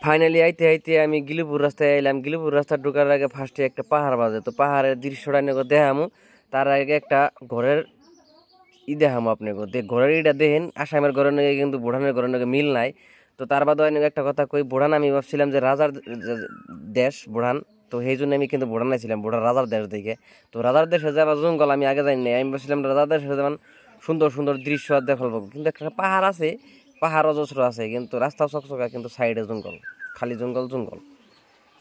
Finally আইতে আইতে আমি গিলিপুর রাস্তায় এলাম। গিলিপুর রাস্তা ঢোকার আগে ফার্স্টে একটা পাহাড় বাজে, তো পাহাড়ের দৃশ্যটা নিয়ে দেখামু। তার আগে একটা ঘরের দেখামু আপনাকে। ঘরের ইটা দেখেন, আসামের ঘরের নাকি কিন্তু বুড়ানের ঘরের নাকি মিল নাই। তো তার বাদে একটা কথা কই, বুড়ান আমি ভাবছিলাম যে রাজার দেশ বুড়ান, তো সেই জন্য আমি কিন্তু বুড়ান ছিলাম, বুড়ার রাজার দেশ দেখে। তো রাজার দেশে যাবা জঙ্গল আমি আগে জানি না, আমি ভাবছিলাম রাজার দেশে যেমন সুন্দর সুন্দর দৃশ্য দেখাল পাবো, কিন্তু একটা পাহাড় আছে, পাহাড় অজস্র আছে, কিন্তু রাস্তা চকচকা, কিন্তু সাইডে জঙ্গল, খালি জঙ্গল জঙ্গল।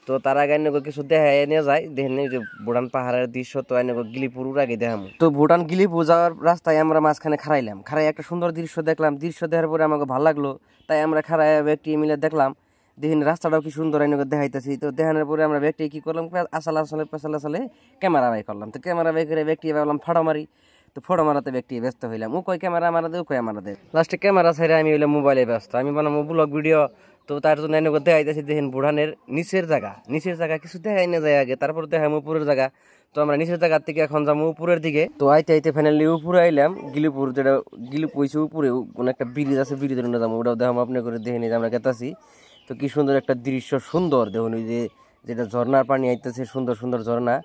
তো তার আগে কিছু দেখা নিয়ে যায়, দেখেন যে ভুটান পাহাড়ের দৃশ্য। তো গিলিপুর আগে দেখামু। তো ভুটান গিলিপুর যাওয়ার রাস্তায় আমরা মাঝখানে খারাইলাম, খারাই একটা সুন্দর দৃশ্য দেখলাম। দৃশ্য দেখার পরে আমাকে ভালো লাগলো, তাই আমরা খারাই ব্যক্তি মিলে দেখলাম, দেখেন রাস্তাটাও কি সুন্দর দেখাইতেছি। তো দেখানোর পরে আমরা ব্যক্তি কি করলাম, আসলে ক্যামেরা বাই করলাম। তো ক্যামেরা বাই করে ব্যক্তি ভাবলাম ফটো মারি। তো ফটো মারাতে ব্যক্তি ব্যস্ত হইলাম, ও কয় ক্যামেরা মারা দে, ও কয় মারা দে। লাস্টে ক্যামেরা ছেড়ে আমি হইলাম মোবাইলে ব্যস্ত, আমি বানাবো ব্লগ ভিডিও। তো তার জন্য দেখাইতেছি, দেখেন বুড়ানের নিচের জায়গা কিছু দেখাই না যায় আগে, তারপর দেখাম উপরের জায়গা। তো আমরা নিচের জায়গার থেকে এখন যাবো উপরের দিকে। তো আইতে আইতে ফাইনালি উপরে আইলাম। গিলিপুর যেটা গিলিপুর হয়েছে উপরে কোনো একটা ব্রিজ আছে, ব্রিজের জন্য যাবো, ওটাও দেখাম আপনি করে দেখে নিয়ে আমরা কেতাছি। তো কি সুন্দর একটা দৃশ্য, সুন্দর দেখুন, ওই যে যেটা ঝর্ণার পানি আইতেছে, সুন্দর সুন্দর ঝর্ণা,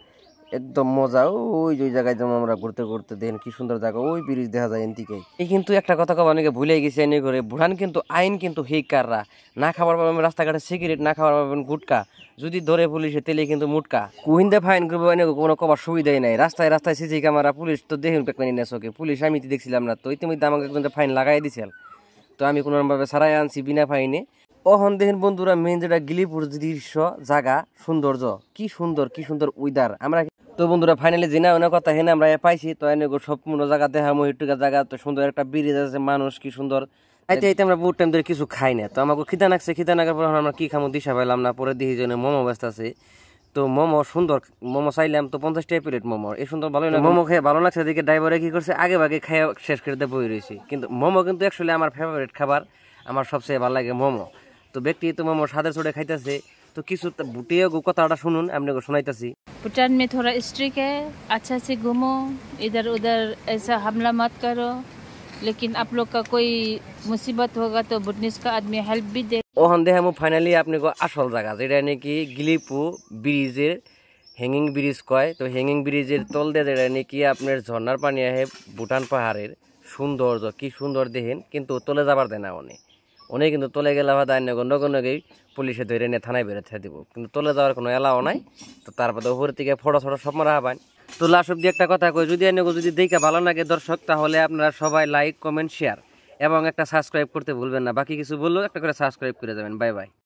একদম মজা। ওই যে জায়গায় যেমন আমরা ঘুরতে ঘুরতে দেখেন কি সুন্দর জায়গা, ওই ব্রিজ দেখা যায় এদিকে। এই কিন্তু একটা কথা কব, অনেকে ভুলে গেছে এনে করে, বুড়ান কিন্তু আইন কিন্তু হিকাররা না খাবার পাবেন রাস্তাঘাটে সিগারেট, না খাবার পাবেন গুটকা, যদি ধরে পুলিশে তেলে কিন্তু মুটকা কুহিন্দে ফাইন করবো, এনে কোনো কবার সুবিধাই নাই। রাস্তায় রাস্তায় সিসি ক্যামেরা, পুলিশ তো দেখুন পেকমানি না চোখে, পুলিশ আমি তো দেখছিলাম না। তো ইতিমধ্যে আমাকে একজন ফাইন লাগাই দিছিল, তো আমি কোনোভাবে সারাই আনছি বিনা ফাইনে। অহন দেখেন বন্ধুরা, মেন যেটা গিলিপুর দৃশ্য জায়গা, সৌন্দর্য কি সুন্দর, কি সুন্দর ওয়েদার। আমরা তো বন্ধুরা ফাইনালি জিনা অনেক কথা হেনে আমরা পাইছি। তো এনে সম্পূর্ণ জায়গা দেখা, মহিটুকা জায়গা, তো সুন্দর একটা ব্রিজ আছে, মানুষ কি সুন্দর। আইতে আইতে আমরা বহুত টাইম ধরে কিছু খাই না, তো আমাকে খিদা নাকছে, খিদা নাকার পর আমরা কি খামো দিশা পাইলাম না। পরে দেখি জন্য মোমো ব্যস্ত আছে, তো মোমো সুন্দর মোমো চাইলাম, তো 50 টাকা প্লেট মোমো, এই সুন্দর ভালো লাগে। মোমো খেয়ে ভালো লাগছে দেখে ড্রাইভারে কি করছে, আগে ভাগে খাই শেষ করে দিয়ে বই রয়েছি। কিন্তু মোমো কিন্তু অ্যাকচুয়ালি আমার ফেভারিট খাবার, আমার সবচেয়ে ভালো লাগে মোমো। তো ব্যক্তি তো মোমো সাদে ছড়ে খাইতেছে, তো কিছু বুটিয়ে কথাটা শুনুন, আপনাকে শোনাইতেছি। भूटान में थोड़ा स्ट्रिक्ट है, अच्छा से घूमो, इधर उधर ऐसा हमला मत करो, लेकिन आप लोग का कोई मुसीबत होगा तो भूटानीज का आदमी हेल्प भी दे। ওখান দেখে আমি ফাইনালি আপনাকে আসল জায়গা, যেটা নাকি গিলিপু ব্রিজের হ্যাঙ্গিং ব্রিজ কয়। তো হ্যাঙ্গিং ব্রিজের তল দিয়ে যেটা নাকি আপনার ঝর্ণার পানি আহে ভুটান পাহাড়ের সৌন্দর্য, কি সুন্দর দেখেন। কিন্তু তলে যাবার দেয় না অনেক কিন্তু তলে গেলে আবার নগেই পুলিশে ধরে নিয়ে থানায় বেরোতে দিব, কিন্তু তলে যাওয়ার কোনো এলাও নাই। তো তারপরে উপরের থেকে ফটো সব মারা হবেন। তো লাস্ট অব্দি একটা কথা কই, যদি দেখে ভালো লাগে দর্শক, তাহলে আপনারা সবাই লাইক কমেন্ট শেয়ার এবং একটা সাবস্ক্রাইব করতে ভুলবেন না। বাকি কিছু বললেও একটা করে সাবস্ক্রাইব করে যাবেন। Bye bye.